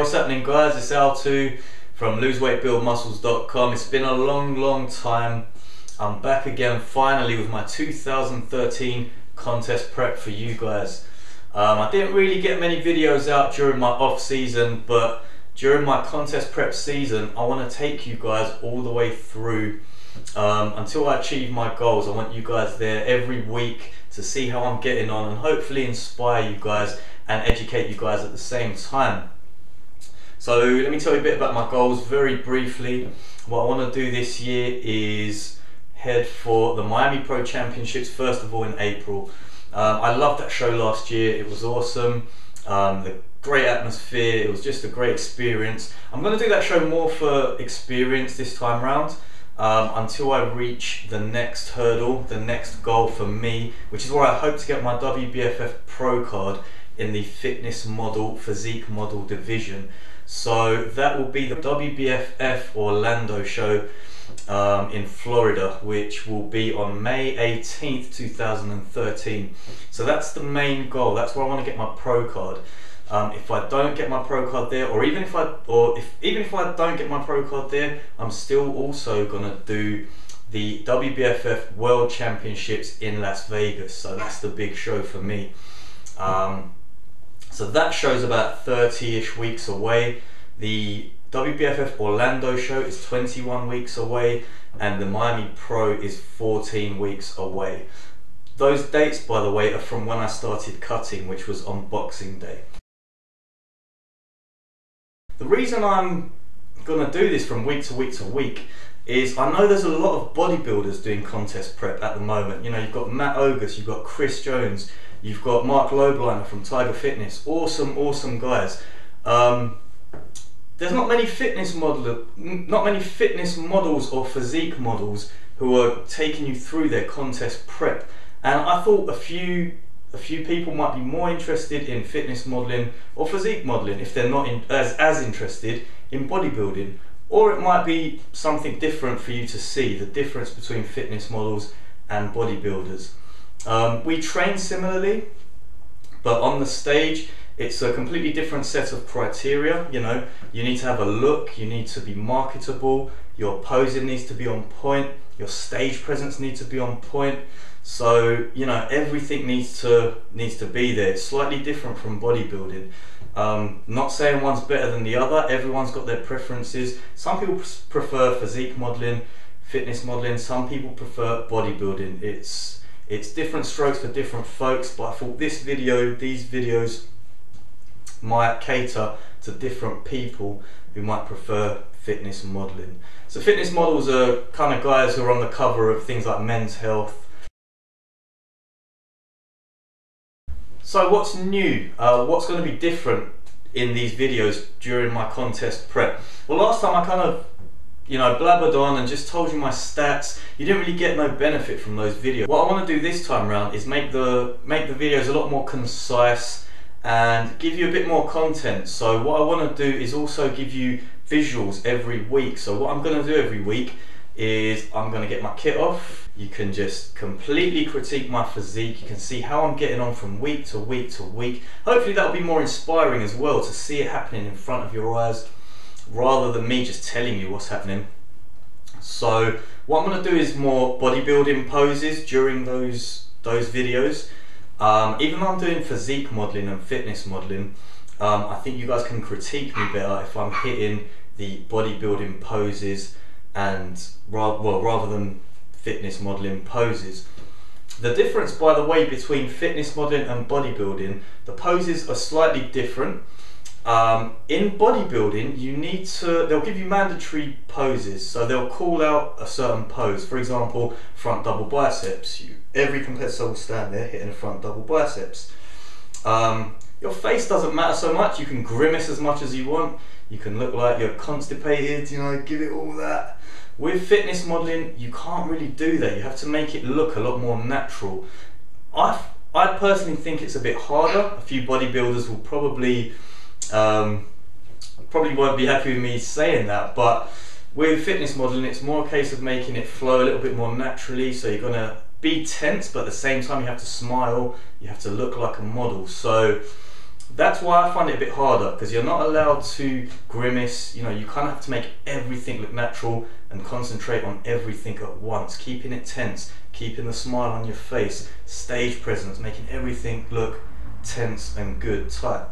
what's happening guys? It's Altug from loseweightbuildmuscles.com. It's been a long time. I'm back again finally with my 2013 contest prep for you guys. I didn't really get many videos out during my off season, but during my contest prep season I want to take you guys all the way through until I achieve my goals. I want you guys there every week to see how I'm getting on and hopefully inspire you guys and educate you guys at the same time. So let me tell you a bit about my goals very briefly. What I want to do this year is head for the Miami Pro Championships, first of all in April. I loved that show last year, it was awesome. The great atmosphere, it was just a great experience. I'm going to do that show more for experience this time round. Until I reach the next hurdle, the next goal for me, which is where I hope to get my WBFF Pro card in the fitness model, physique model division. So that will be the WBFF Orlando show in Florida, which will be on May 18th, 2013. So that's the main goal, that's where I want to get my pro card. If I don't get my pro card there, or even if I don't get my pro card there, I'm still also gonna do the WBFF World Championships in Las Vegas. So that's the big show for me. So that show's about 30-ish weeks away. The WBFF Orlando show is 21 weeks away, and the Miami Pro is 14 weeks away. Those dates, by the way, are from when I started cutting, which was on Boxing Day. The reason I'm gonna do this from week to week to week is I know there's a lot of bodybuilders doing contest prep at the moment. You know, you've got Matt Ogus, you've got Chris Jones, you've got Mark Lobliner from Tiger Fitness. Awesome guys. There's not many fitness models or physique models who are taking you through their contest prep. And I thought a few people might be more interested in fitness modeling or physique modeling if they're not as interested in bodybuilding. Or it might be something different for you to see, the difference between fitness models and bodybuilders. We train similarly, but on the stage it's a completely different set of criteria. You know, you need to have a look, you need to be marketable, your posing needs to be on point, your stage presence needs to be on point. So, you know, everything needs to be there. It's slightly different from bodybuilding. Not saying one's better than the other, everyone's got their preferences. Some people prefer physique modeling, fitness modeling, some people prefer bodybuilding. It's different strokes for different folks, but I thought these videos might cater to different people who might prefer fitness modeling. So fitness models are kind of guys who are on the cover of things like Men's Health. So what's new? What's going to be different in these videos during my contest prep? Well, last time I kind of, you know, blabbered on and just told you my stats. You didn't really get no benefit from those videos. What I want to do this time around is make the videos a lot more concise and give you a bit more content. So what I want to do is also give you visuals every week. So what I'm going to do every week is I'm going to get my kit off. You can just completely critique my physique. You can see how I'm getting on from week to week to week. Hopefully that'll be more inspiring as well, to see it happening in front of your eyes rather than me just telling you what's happening. So what I'm going to do is more bodybuilding poses during those videos. Even though I'm doing physique modeling and fitness modeling, I think you guys can critique me better if I'm hitting the bodybuilding poses and rather than fitness modeling poses. The difference, by the way, between fitness modeling and bodybuilding, the poses are slightly different. In bodybuilding, they'll give you mandatory poses, so they'll call out a certain pose. For example, front double biceps. Every competitor will stand there hitting a front double biceps. Your face doesn't matter so much. You can grimace as much as you want. You can look like you're constipated, you know, give it all that. With fitness modeling, you can't really do that. You have to make it look a lot more natural. I personally think it's a bit harder. A few bodybuilders will probably won't be happy with me saying that, but with fitness modeling, it's more a case of making it flow a little bit more naturally. So you're gonna be tense, but at the same time you have to smile, you have to look like a model. So That's why I find it a bit harder, because you're not allowed to grimace. You know, you kind of have to make everything look natural and concentrate on everything at once, keeping it tense, keeping the smile on your face, stage presence, making everything look tense and good, tight.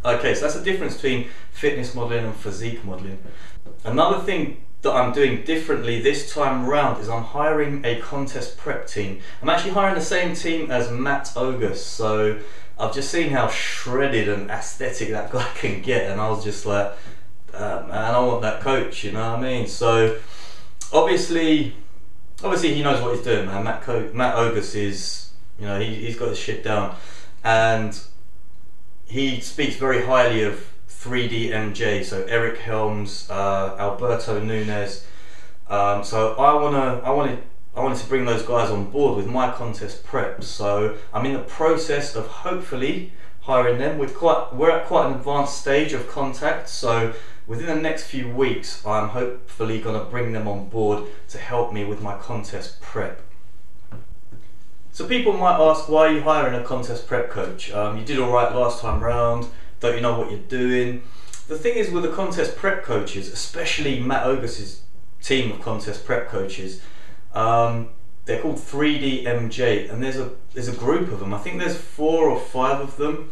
Okay, so that's the difference between fitness modeling and physique modeling. Another thing that I'm doing differently this time round is I'm hiring a contest prep team. I'm actually hiring the same team as Matt Ogus, so I've just seen how shredded and aesthetic that guy can get, and I was just like, man, I want that coach, you know what I mean? So obviously he knows what he's doing, man. Matt Ogus is, you know, he's got his shit down, and he speaks very highly of 3DMJ, so Eric Helms, Alberto Nunez. So I wanted to bring those guys on board with my contest prep. So I'm in the process of hopefully hiring them. We're at quite an advanced stage of contact. So within the next few weeks, I'm hopefully going to bring them on board to help me with my contest prep. So people might ask, why are you hiring a contest prep coach? You did all right last time round. Don't you know what you're doing? The thing is with the contest prep coaches, especially Matt Ogus's team of contest prep coaches, they're called 3DMJ, and there's a group of them. I think there's 4 or 5 of them,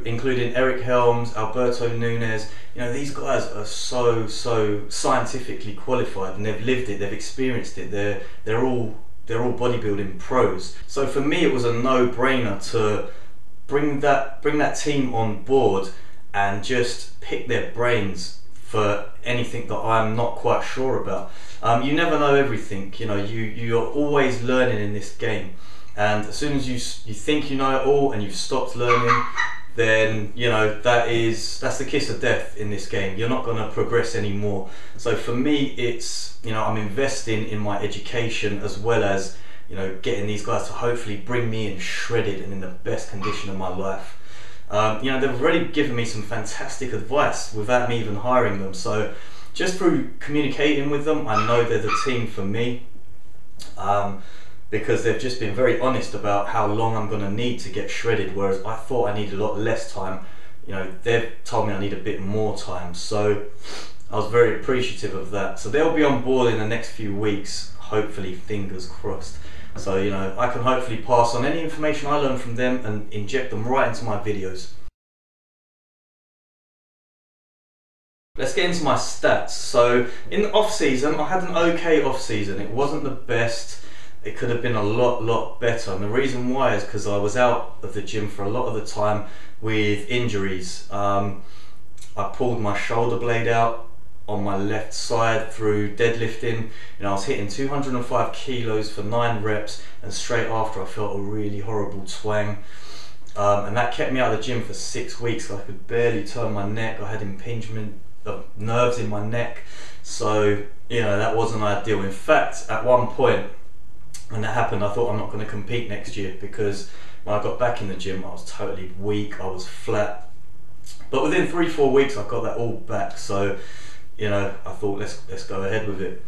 including Eric Helms, Alberto Nunez. You know, these guys are so scientifically qualified, and they've lived it, they've experienced it. They're all bodybuilding pros. So for me, it was a no-brainer to bring that team on board and just pick their brains for anything that I'm not quite sure about. You never know everything, you know, you're always learning in this game, and as soon as you think you know it all and you've stopped learning, then you know that's the kiss of death in this game. You're not going to progress anymore. So for me, it's, you know, I'm investing in my education as well as, you know, getting these guys to hopefully bring me in shredded and in the best condition of my life. You know, they've already given me some fantastic advice without me even hiring them. So just through communicating with them, I know they're the team for me, because they've just been very honest about how long I'm going to need to get shredded, whereas I thought I needed a lot less time. You know, they've told me I need a bit more time, so I was very appreciative of that. So they'll be on board in the next few weeks, hopefully, fingers crossed. So, you know, I can hopefully pass on any information I learn from them and inject them right into my videos. Let's get into my stats. So in the off season, I had an okay off season. It wasn't the best. It could have been a lot better. And the reason why is because I was out of the gym for a lot of the time with injuries. I pulled my shoulder blade out on my left side through deadlifting. You know, I was hitting 205 kilos for 9 reps, and straight after I felt a really horrible twang. And that kept me out of the gym for 6 weeks. I could barely turn my neck. I had impingement of nerves in my neck. So, you know, that wasn't ideal. In fact, at one point when that happened, I thought I'm not going to compete next year, because when I got back in the gym, I was totally weak, I was flat. But within 3-4 weeks, I got that all back. So, you know, I thought let's go ahead with it.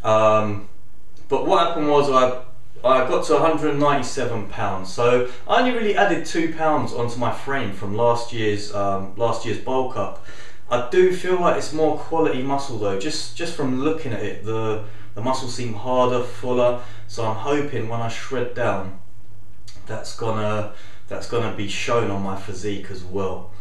But what happened was I got to 197 pounds. So I only really added 2 pounds onto my frame from last year's bulk up. I do feel like it's more quality muscle though. Just from looking at it, the muscles seem harder, fuller. So I'm hoping when I shred down, that's gonna be shown on my physique as well.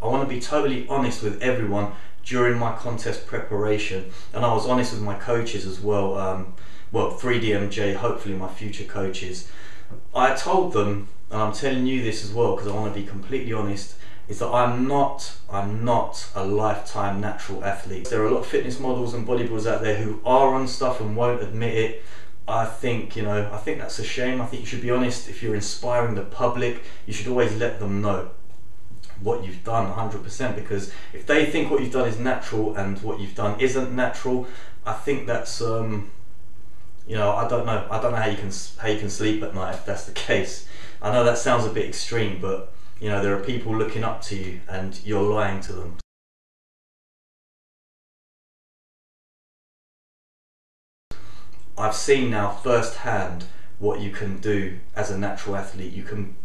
I want to be totally honest with everyone during my contest preparation, and I was honest with my coaches as well. Well, 3DMJ, hopefully my future coaches. I told them, and I'm telling you this as well because I want to be completely honest, is that I'm not a lifetime natural athlete. There are a lot of fitness models and bodybuilders out there who are on stuff and won't admit it. I think that's a shame. I think you should be honest. If you're inspiring the public, you should always let them know what you've done 100%, because if they think what you've done is natural and what you've done isn't natural, I think that's you know, I don't know how you can sleep at night if that's the case. I know that sounds a bit extreme, but you know, there are people looking up to you and you're lying to them. I've seen now firsthand what you can do as a natural athlete. You can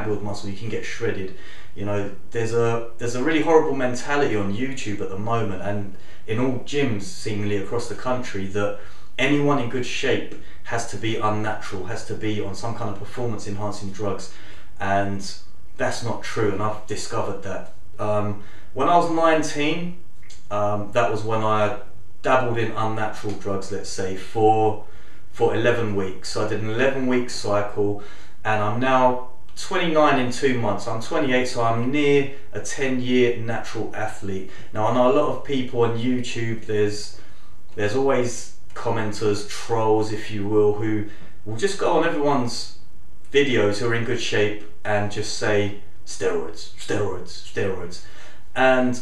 build muscle, you can get shredded. You know, there's a really horrible mentality on YouTube at the moment, and in all gyms seemingly across the country, that anyone in good shape has to be unnatural, has to be on some kind of performance enhancing drugs, and that's not true, and I've discovered that. When I was 19, that was when I dabbled in unnatural drugs, let's say, for 11 weeks. So I did an 11-week cycle, and I'm now 29 in 2 months. I'm 28, so I'm near a 10-year natural athlete. Now, I know a lot of people on YouTube, there's always commenters, trolls if you will, who will just go on everyone's videos who are in good shape and just say steroids, steroids, steroids. And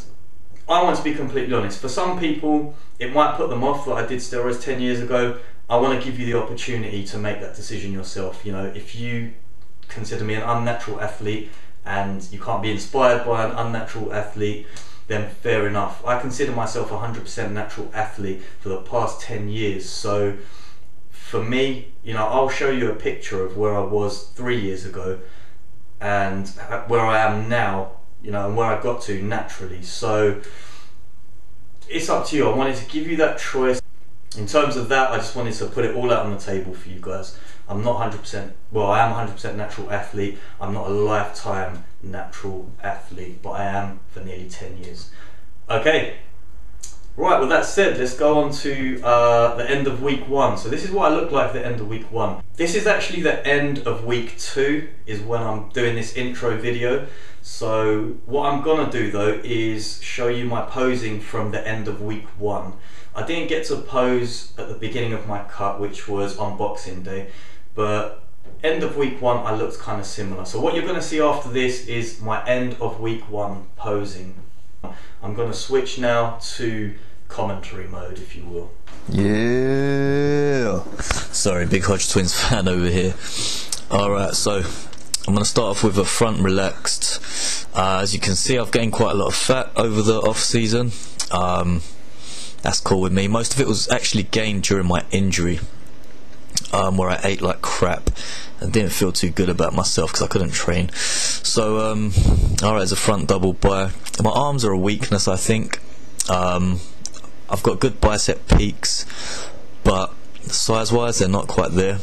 I want to be completely honest, for some people it might put them off that I did steroids 10 years ago. I want to give you the opportunity to make that decision yourself. You know, if you consider me an unnatural athlete and you can't be inspired by an unnatural athlete, then fair enough. I consider myself a 100% natural athlete for the past 10 years. So for me, you know, I'll show you a picture of where I was 3 years ago and where I am now, you know, and where I got to naturally. So it's up to you. I wanted to give you that choice. In terms of that, I just wanted to put it all out on the table for you guys. I'm not 100%, well, I am 100% natural athlete. I'm not a lifetime natural athlete, but I am for nearly 10 years. Okay, right, with that said, let's go on to the end of week 1. So this is what I look like at the end of week 1. This is actually the end of week 2, is when I'm doing this intro video. So what I'm gonna do though is show you my posing from the end of week 1. I didn't get to pose at the beginning of my cut, which was on Boxing Day, but end of week 1 I looked kind of similar. So what you're going to see after this is my end of week 1 posing. I'm going to switch now to commentary mode, if you will. Yeah. Sorry, big Hodge Twins fan over here. Alright, so I'm going to start off with a front relaxed. As you can see, I've gained quite a lot of fat over the off season. That's cool with me. Most of it was actually gained during my injury, where I ate like crap and didn't feel too good about myself because I couldn't train. So alright, as a front double by. My arms are a weakness, I think. I've got good bicep peaks, but size wise they're not quite there.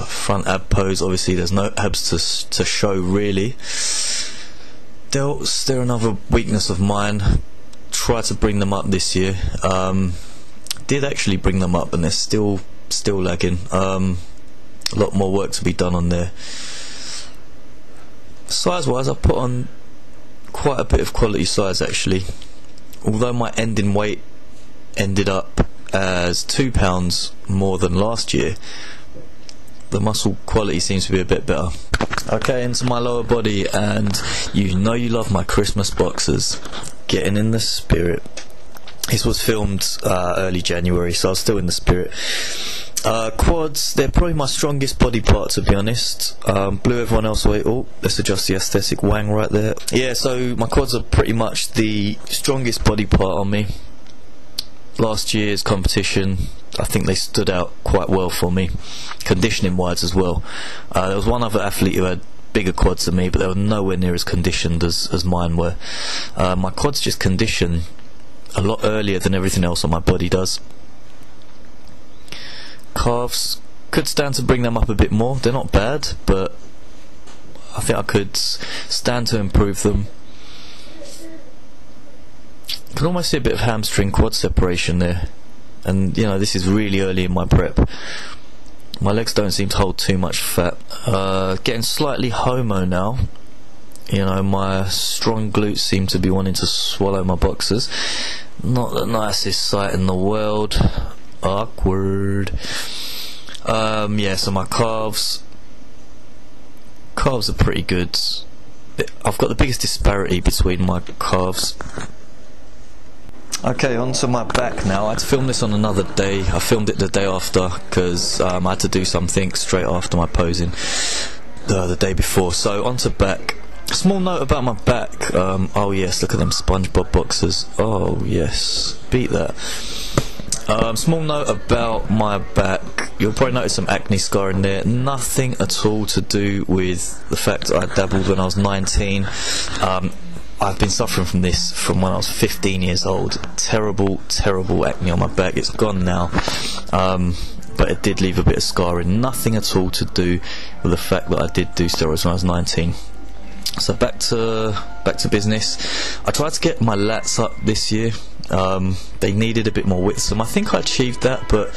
Front ab pose, obviously there's no abs to show really. Delts, they're another weakness of mine. Try to bring them up this year. Did actually bring them up, and they're still lagging. A lot more work to be done on there. Size wise, I put on quite a bit of quality size actually. Although my ending weight ended up as 2 pounds more than last year, the muscle quality seems to be a bit better. Okay, into my lower body, and you know you love my Christmas boxers. Getting in the spirit. This was filmed early January, so I was still in the spirit. Quads, they're probably my strongest body part, to be honest. Blew everyone else away. Oh, let's adjust the aesthetic wang right there. Yeah, so my quads are pretty much the strongest body part on me. Last year's competition, I think they stood out quite well for me, conditioning wise as well. There was one other athlete who had bigger quads than me, but they were nowhere near as conditioned as mine were. My quads just condition a lot earlier than everything else on my body does. Calves, could stand to bring them up a bit more. They're not bad, but I think I could stand to improve them. Can almost see a bit of hamstring quad separation there, and you know, this is really early in my prep. My legs don't seem to hold too much fat. Getting slightly homo now. You know, my strong glutes seem to be wanting to swallow my boxers. Not the nicest sight in the world. Awkward. Yeah, so my calves are pretty good. I've got the biggest disparity between my calves. Okay, on to my back now. I had to film this on another day. I filmed it the day after because I had to do something straight after my posing the day before. So on to back. Small note about my back. Oh yes, look at them SpongeBob boxers. Oh yes, beat that. Small note about my back. You'll probably notice some acne scarring there. Nothing at all to do with the fact that I dabbled when I was 19. I've been suffering from this from when I was 15 years old. Terrible, terrible acne on my back. It's gone now, but it did leave a bit of scarring. Nothing at all to do with the fact that I did do steroids when I was 19. So back to business. I tried to get my lats up this year. They needed a bit more width, so I think I achieved that, but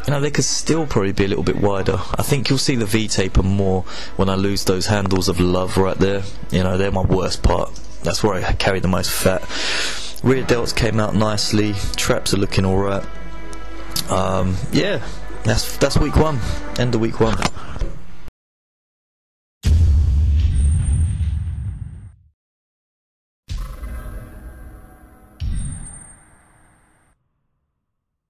you know, they could still probably be a little bit wider. I think you'll see the V-taper more when I lose those handles of love right there. You know, they're my worst part. That's where I carry the most fat. Rear delts came out nicely. Traps are looking alright. Yeah, that's week one. End of week one.